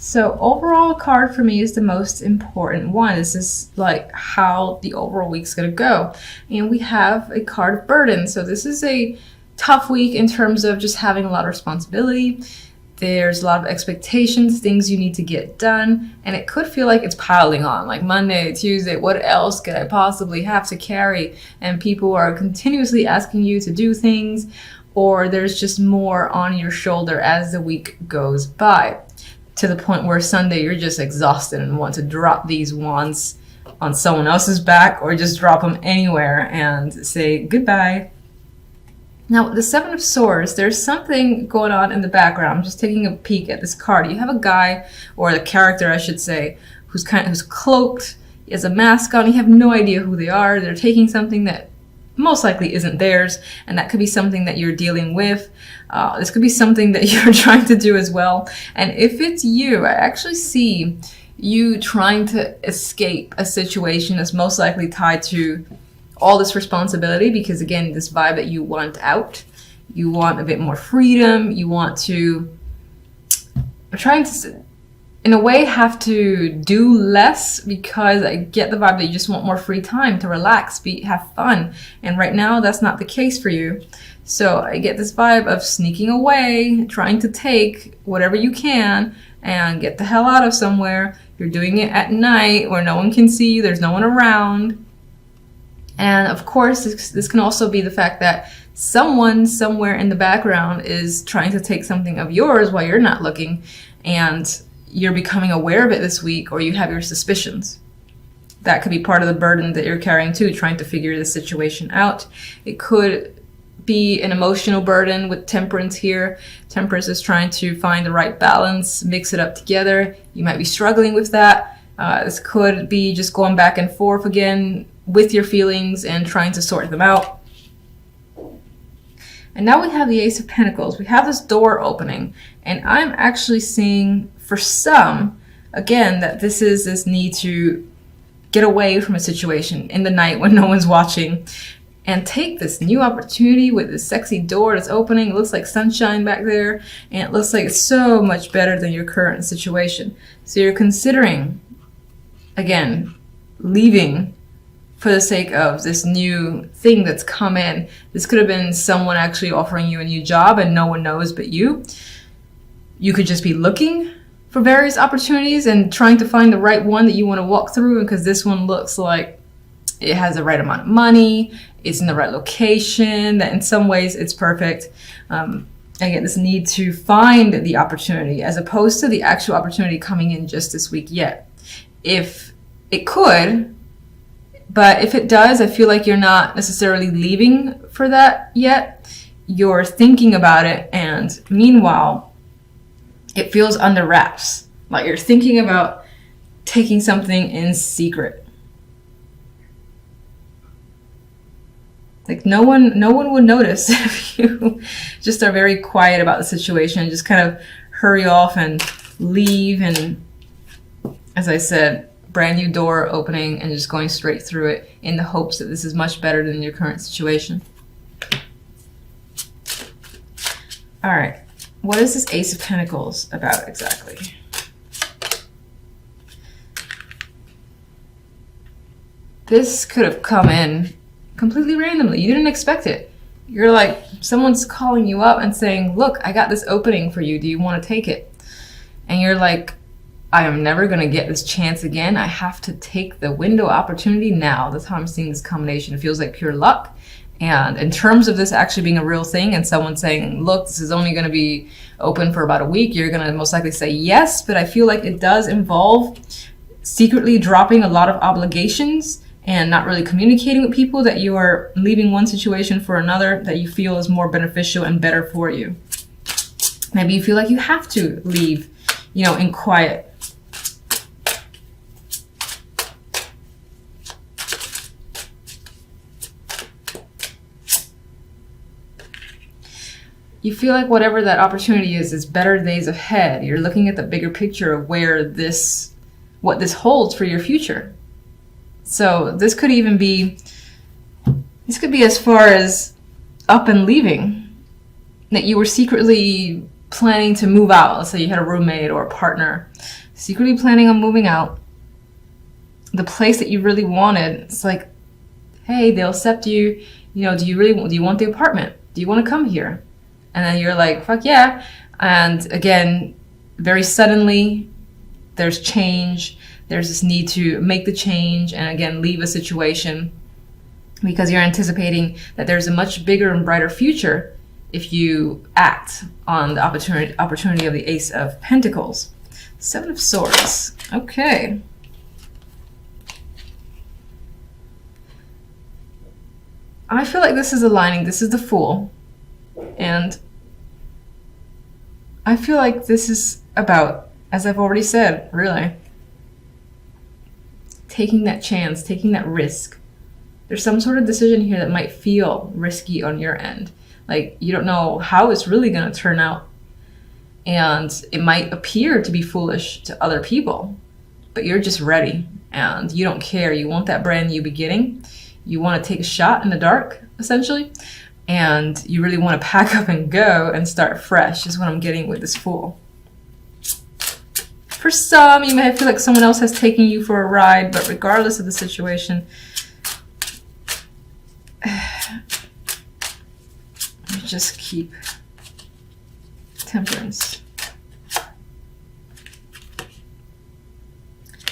So overall card for me is the most important one. This is like how the overall week's gonna go. And we have a card of burden. So this is a tough week in terms of just having a lot of responsibility. There's a lot of expectations, things you need to get done, and it could feel like it's piling on, like Monday, Tuesday, what else could I possibly have to carry? And people are continuously asking you to do things, or there's just more on your shoulder as the week goes by, to the point where Sunday you're just exhausted and want to drop these wands on someone else's back or just drop them anywhere and say goodbye. Now, the Seven of Swords, there's something going on in the background. I'm just taking a peek at this card. You have a guy, or the character I should say, who's cloaked, he has a mask on, you have no idea who they are. They're taking something that most likely isn't theirs, and that could be something that you're dealing with. This could be something that you're trying to do as well. And if it's you, I actually see you trying to escape a situation that's most likely tied to all this responsibility, because again, this vibe that you want out, you want a bit more freedom, you want to, trying to, in a way, have to do less, because I get the vibe that you just want more free time to relax, have fun. And right now, that's not the case for you. So I get this vibe of sneaking away, trying to take whatever you can and get the hell out of somewhere. You're doing it at night where no one can see you, there's no one around. And of course, this can also be the fact that someone somewhere in the background is trying to take something of yours while you're not looking, and you're becoming aware of it this week, or you have your suspicions. That could be part of the burden that you're carrying too, trying to figure the situation out. It could be an emotional burden with Temperance here. Temperance is trying to find the right balance, mix it up together. You might be struggling with that. This could be just going back and forth again with your feelings and trying to sort them out. And now we have the Ace of Pentacles. We have this door opening, and I'm actually seeing for some, again, that this is this need to get away from a situation in the night when no one's watching and take this new opportunity with this sexy door that's opening. It looks like sunshine back there, and it looks like it's so much better than your current situation. So you're considering, again, leaving for the sake of this new thing that's come in. This could have been someone actually offering you a new job and no one knows but you. You could just be looking for various opportunities and trying to find the right one that you want to walk through, because this one looks like it has the right amount of money, it's in the right location, that in some ways it's perfect. Again, this need to find the opportunity as opposed to the actual opportunity coming in just this week yet. If it could, but if it does, I feel like you're not necessarily leaving for that yet. You're thinking about it, and meanwhile, it feels under wraps. Like you're thinking about taking something in secret. Like no one would notice if you just are very quiet about the situation, just kind of hurry off and leave, and as I said, brand new door opening and just going straight through it in the hopes that this is much better than your current situation. All right, what is this Ace of Pentacles about exactly? This could have come in completely randomly. You didn't expect it. You're like, someone's calling you up and saying, look, I got this opening for you. Do you want to take it? And you're like, I am never going to get this chance again. I have to take the window opportunity now. That's how I'm seeing this combination. It feels like pure luck. And in terms of this actually being a real thing and someone saying, look, this is only going to be open for about a week, you're going to most likely say yes. But I feel like it does involve secretly dropping a lot of obligations and not really communicating with people, that you are leaving one situation for another that you feel is more beneficial and better for you. Maybe you feel like you have to leave, in quiet. You feel like whatever that opportunity is better days ahead. You're looking at the bigger picture of what this holds for your future. So this could be as far as up and leaving, that you were secretly planning to move out. Let's say you had a roommate or a partner, secretly planning on moving out. The place that you really wanted, it's like, hey, they'll accept you. You know, do you want the apartment? Do you want to come here? And then you're like, fuck yeah. And again, very suddenly, there's change. There's this need to make the change and again, leave a situation because you're anticipating that there's a much bigger and brighter future if you act on the opportunity of the Ace of Pentacles. Seven of Swords. Okay. I feel like this is aligning. This is the Fool. And I feel like this is about, as I've already said, really, taking that chance, taking that risk. There's some sort of decision here that might feel risky on your end. Like, you don't know how it's really going to turn out. And it might appear to be foolish to other people, but you're just ready and you don't care. You want that brand new beginning. You want to take a shot in the dark, essentially, and you really want to pack up and go and start fresh is what I'm getting with this Fool. For some, you may feel like someone else has taken you for a ride, but regardless of the situation, you just keep Temperance.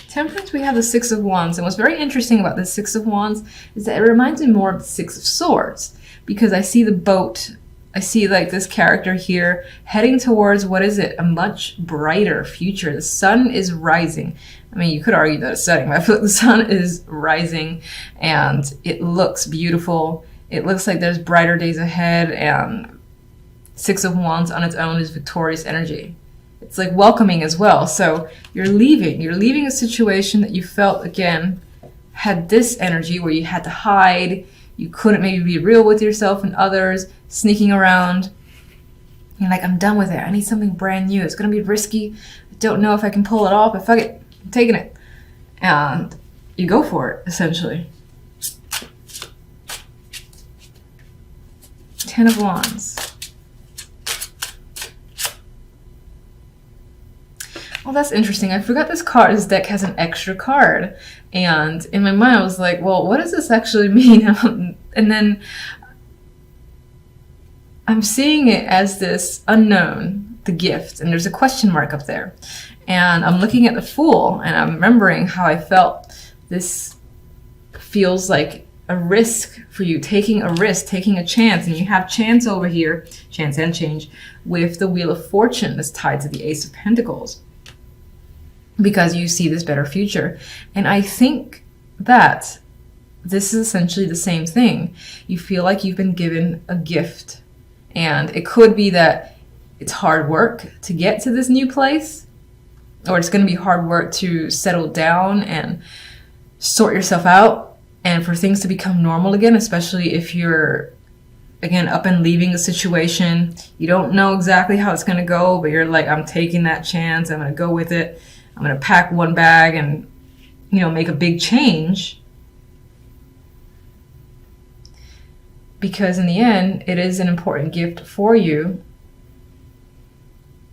Temperance, we have the Six of Wands, and what's very interesting about the Six of Wands is that it reminds me more of the Six of Swords, because I see the boat, I see like this character here heading towards, what is it, a much brighter future. The sun is rising. I mean, you could argue that it's setting, but I feel like the sun is rising and it looks beautiful. It looks like there's brighter days ahead, and Six of Wands on its own is victorious energy. It's like welcoming as well. So you're leaving a situation that you felt, again, had this energy where you had to hide, you couldn't maybe be real with yourself and others, sneaking around. You're like, I'm done with it. I need something brand new. It's going to be risky. I don't know if I can pull it off, but fuck it. I'm taking it. And you go for it, essentially. Ten of Wands. Well, that's interesting. I forgot this deck has an extra card. And in my mind, I was like, well, what does this actually mean? And then I'm seeing it as this unknown, the gift, and there's a question mark up there. And I'm looking at the Fool, and I'm remembering how I felt. This feels like a risk for you, taking a risk, taking a chance. And you have chance over here, chance and change, with the Wheel of Fortune that's tied to the Ace of Pentacles, because you see this better future. And I think that this is essentially the same thing. You feel like you've been given a gift, and it could be that it's hard work to get to this new place, or it's going to be hard work to settle down and sort yourself out and for things to become normal again, especially if you're, again, up and leaving the situation. You don't know exactly how it's going to go, but you're like, I'm taking that chance. I'm going to go with it. I'm going to pack one bag and, make a big change. Because in the end, it is an important gift for you.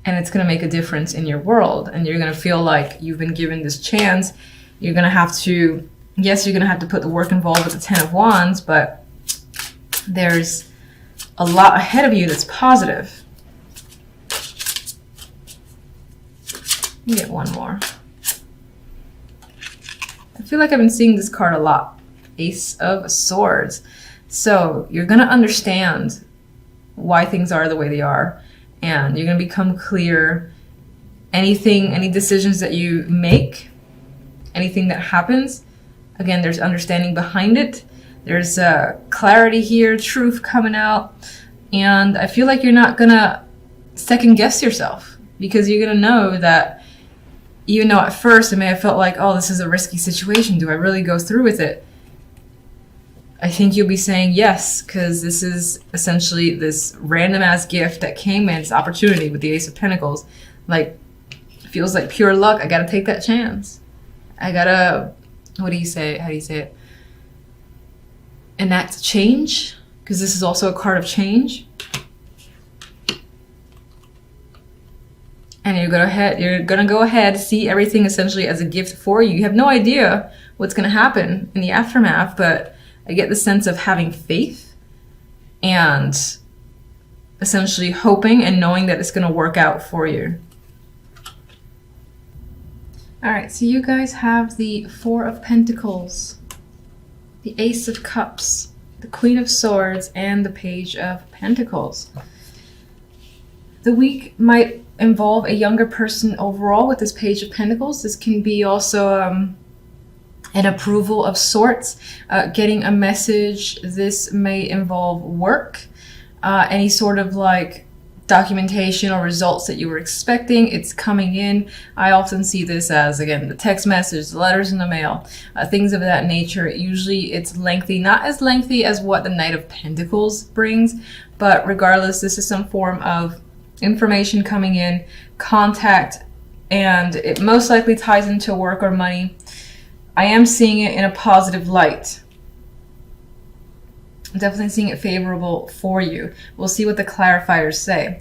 And it's going to make a difference in your world. And you're going to feel like you've been given this chance. You're going to have to, yes, you're going to have to put the work involved with the Ten of Wands, but there's a lot ahead of you that's positive. Get one more. I feel like I've been seeing this card a lot. Ace of Swords. So you're going to understand why things are the way they are, and you're going to become clear. Any decisions that you make, anything that happens, again, there's understanding behind it. There's clarity here, truth coming out, and I feel like you're not going to second guess yourself, because you're going to know that even though at first it may have felt like, oh, this is a risky situation, do I really go through with it? I think you'll be saying yes, because this is essentially this random ass gift that came in, this opportunity with the Ace of Pentacles. Like, feels like pure luck. I gotta take that chance. I gotta, what do you say? How do you say it? Enact change, because this is also a card of change. And you're gonna go ahead, see everything essentially as a gift for you. You have no idea what's gonna happen in the aftermath, but I get the sense of having faith and essentially hoping and knowing that it's gonna work out for you. All right, so you guys have the Four of Pentacles, the Ace of Cups, the Queen of Swords, and the Page of Pentacles. The week might involve a younger person overall with this Page of Pentacles. This can be also an approval of sorts, getting a message. This may involve work, any sort of like documentation or results that you were expecting. It's coming in. I often see this as, again, the text message, the letters in the mail, things of that nature. Usually it's lengthy, not as lengthy as what the Knight of Pentacles brings, but regardless, this is some form of information coming in, contact, and it most likely ties into work or money. I am seeing it in a positive light. I'm definitely seeing it favorable for you. We'll see what the clarifiers say.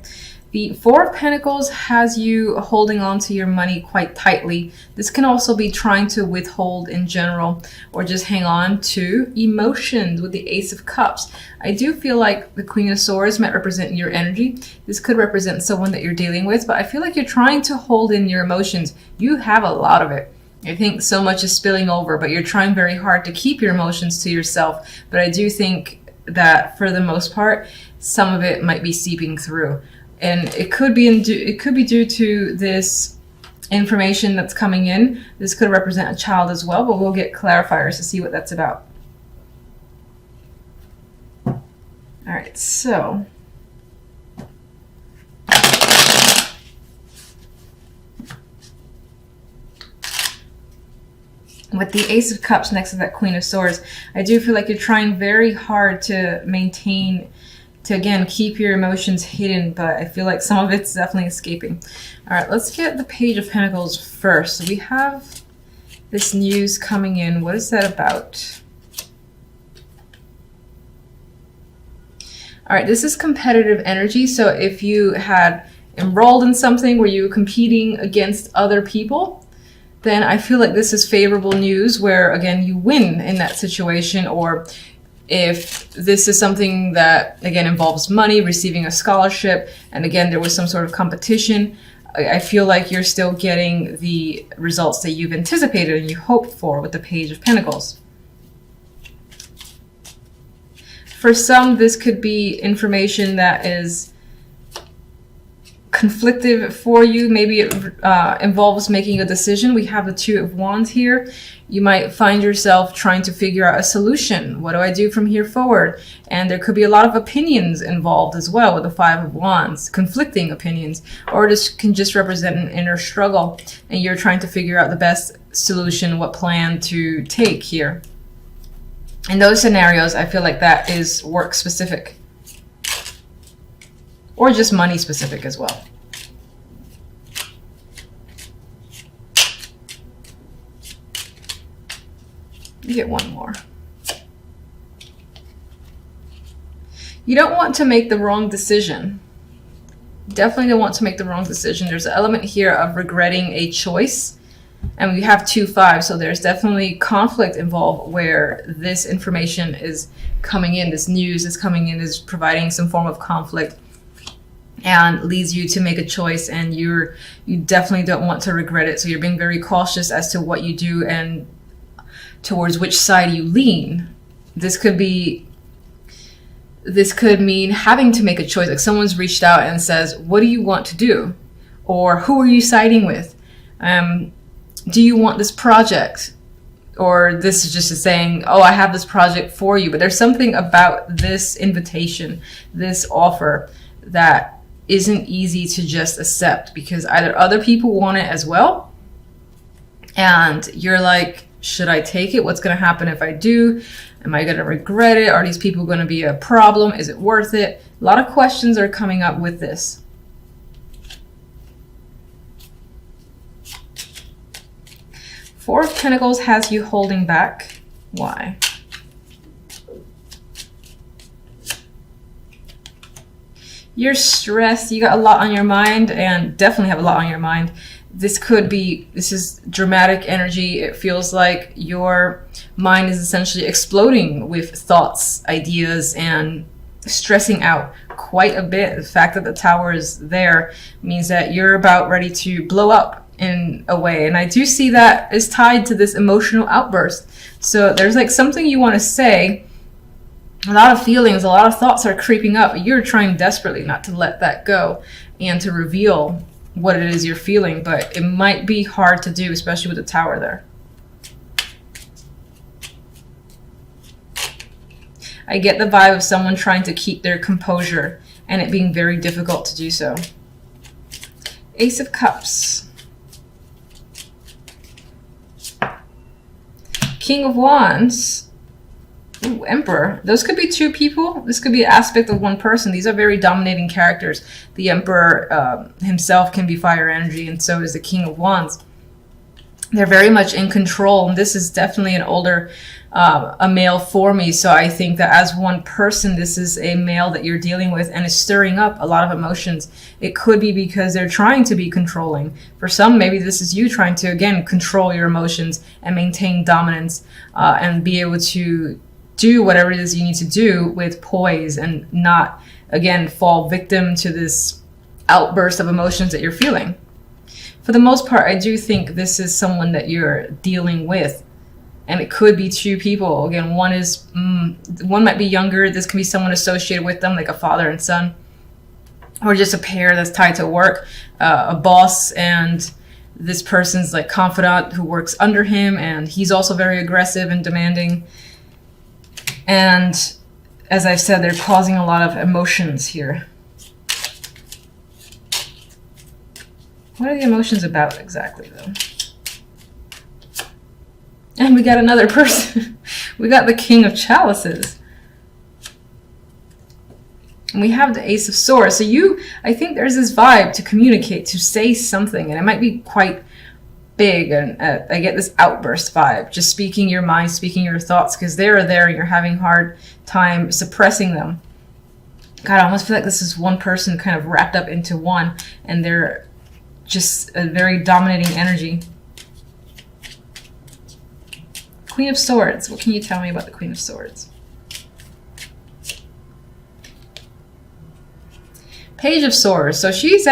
The Four of Pentacles has you holding on to your money quite tightly. This can also be trying to withhold in general or just hang on to emotions with the Ace of Cups. I do feel like the Queen of Swords might represent your energy. This could represent someone that you're dealing with, but I feel like you're trying to hold in your emotions. You have a lot of it. I think so much is spilling over, but you're trying very hard to keep your emotions to yourself. But I do think that for the most part, some of it might be seeping through. And it could be due to this information that's coming in. This could represent a child as well, but we'll get clarifiers to see what that's about. All right, so with the Ace of Cups next to that Queen of Swords, I do feel like you're trying very hard to maintain, to again, keep your emotions hidden, but I feel like some of it's definitely escaping. All right, let's get the Page of Pentacles first. So we have this news coming in. What is that about? All right, this is competitive energy. So if you had enrolled in something where you were competing against other people, then I feel like this is favorable news where, again, you win in that situation. Or if this is something that, again, involves money, receiving a scholarship, and again, there was some sort of competition, I feel like you're still getting the results that you've anticipated and you hoped for with the Page of Pentacles. For some, this could be information that is conflictive for you. Maybe it involves making a decision. We have the Two of Wands here. You might find yourself trying to figure out a solution. What do I do from here forward? And there could be a lot of opinions involved as well with the Five of Wands, conflicting opinions, or this can just represent an inner struggle and you're trying to figure out the best solution, what plan to take here. In those scenarios, I feel like that is work specific or just money specific as well. You get one more. You don't want to make the wrong decision. Definitely don't want to make the wrong decision. There's an element here of regretting a choice. And we have 2-5, so there's definitely conflict involved where this information is coming in, this news is coming in, is providing some form of conflict and leads you to make a choice, and you definitely don't want to regret it. So you're being very cautious as to what you do and towards which side you lean. This could mean having to make a choice. Like someone's reached out and says, what do you want to do? Or who are you siding with? Do you want this project? Or this is just a saying, oh, I have this project for you. But there's something about this invitation, this offer, that isn't easy to just accept, because either other people want it as well, and you're like, should I take it? What's going to happen if I do? Am I going to regret it? Are these people going to be a problem? Is it worth it? A lot of questions are coming up with this. Four of Pentacles has you holding back. Why? you're stressed, you got a lot on your mind, and definitely have a lot on your mind. This is dramatic energy. It feels like your mind is essentially exploding with thoughts, ideas, and stressing out quite a bit. The fact that the Tower is there means that you're about ready to blow up in a way. And I do see that is tied to this emotional outburst. So there's like something you want to say. A lot of feelings, a lot of thoughts are creeping up. You're trying desperately not to let that go and to reveal what it is you're feeling, but it might be hard to do, especially with the Tower there. I get the vibe of someone trying to keep their composure and it being very difficult to do so. Ace of Cups. King of Wands. Ooh, Emperor. Those could be two people. This could be an aspect of one person. These are very dominating characters. The Emperor himself can be fire energy, and so is the King of Wands. They're very much in control, and this is definitely an older a male for me. So I think that as one person, this is a male that you're dealing with and is stirring up a lot of emotions. It could be because they're trying to be controlling. For some, maybe this is you trying to, again, control your emotions and maintain dominance and be able to do whatever it is you need to do with poise and not, again, fall victim to this outburst of emotions that you're feeling. For the most part, I do think this is someone that you're dealing with, and it could be two people. Again, one might be younger. This can be someone associated with them, like a father and son, or just a pair that's tied to work, a boss and this person's like confidant who works under him, and he's also very aggressive and demanding. And as I've said, they're causing a lot of emotions here. What are the emotions about exactly, though? And we got another person. We got the King of Chalices. And we have the Ace of Swords. So I think there's this vibe to communicate, to say something, and it might be quite big, and I get this outburst vibe, just speaking your mind, speaking your thoughts, because they're there and you're having a hard time suppressing them. God, I almost feel like this is one person kind of wrapped up into one, and they're just a very dominating energy. Queen of Swords. What can you tell me about the Queen of Swords? Page of Swords. So she's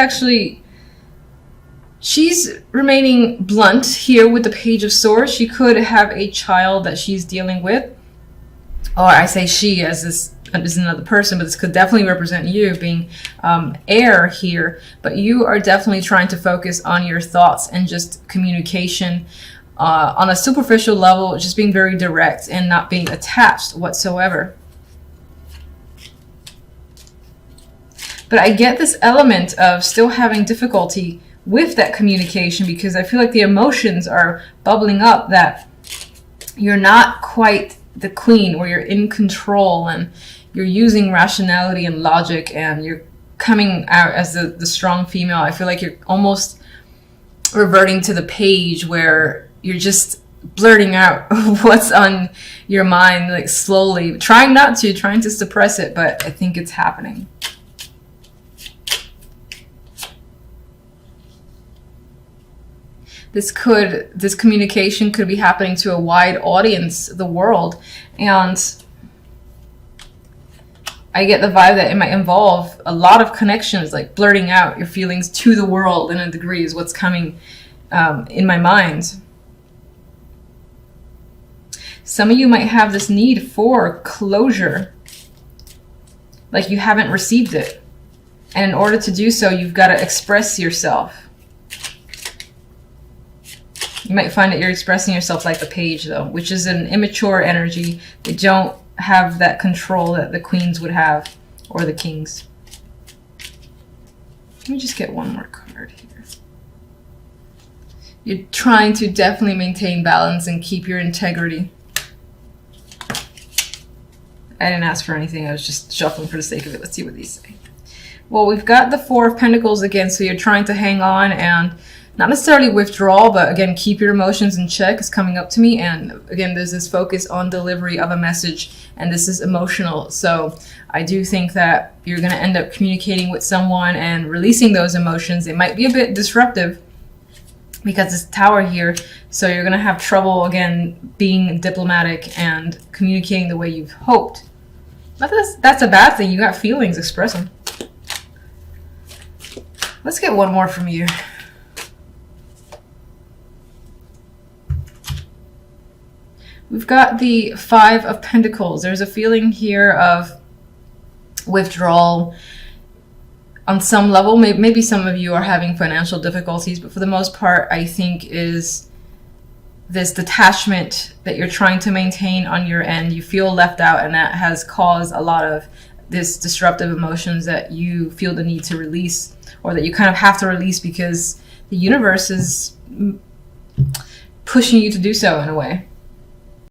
remaining blunt here with the Page of Swords. She could have a child that she's dealing with. Or I say she as this is another person, but this could definitely represent you being heir here. But you are definitely trying to focus on your thoughts and just communication on a superficial level, just being very direct and not being attached whatsoever. But I get this element of still having difficulty with that communication, because I feel like the emotions are bubbling up that you're not quite the queen, or you're in control and you're using rationality and logic and you're coming out as the strong female. I feel like you're almost reverting to the page where you're just blurting out what's on your mind, like slowly, trying to suppress it, but I think it's happening. This communication could be happening to a wide audience, the world, and I get the vibe that it might involve a lot of connections, like blurting out your feelings to the world in a degree is what's coming in my mind. Some of you might have this need for closure, like you haven't received it, and in order to do so, you've got to express yourself. You might find that you're expressing yourself like the Page, though, which is an immature energy. They don't have that control that the queens would have, or the kings. Let me just get one more card here. You're trying to definitely maintain balance and keep your integrity. I didn't ask for anything. I was just shuffling for the sake of it. Let's see what these say. Well, we've got the Four of Pentacles again, so you're trying to hang on and not necessarily withdrawal, but again, keep your emotions in check is coming up to me. And again, there's this focus on delivery of a message, and this is emotional. So I do think that you're going to end up communicating with someone and releasing those emotions. It might be a bit disruptive because it's Tower here. So you're going to have trouble, again, being diplomatic and communicating the way you've hoped. But that's a bad thing. You got feelings, express them. Let's get one more from you. We've got the Five of Pentacles. There's a feeling here of withdrawal on some level. Maybe some of you are having financial difficulties, but for the most part, I think is this detachment that you're trying to maintain on your end. You feel left out, and that has caused a lot of this disruptive emotions that you feel the need to release, or that you kind of have to release because the universe is pushing you to do so in a way.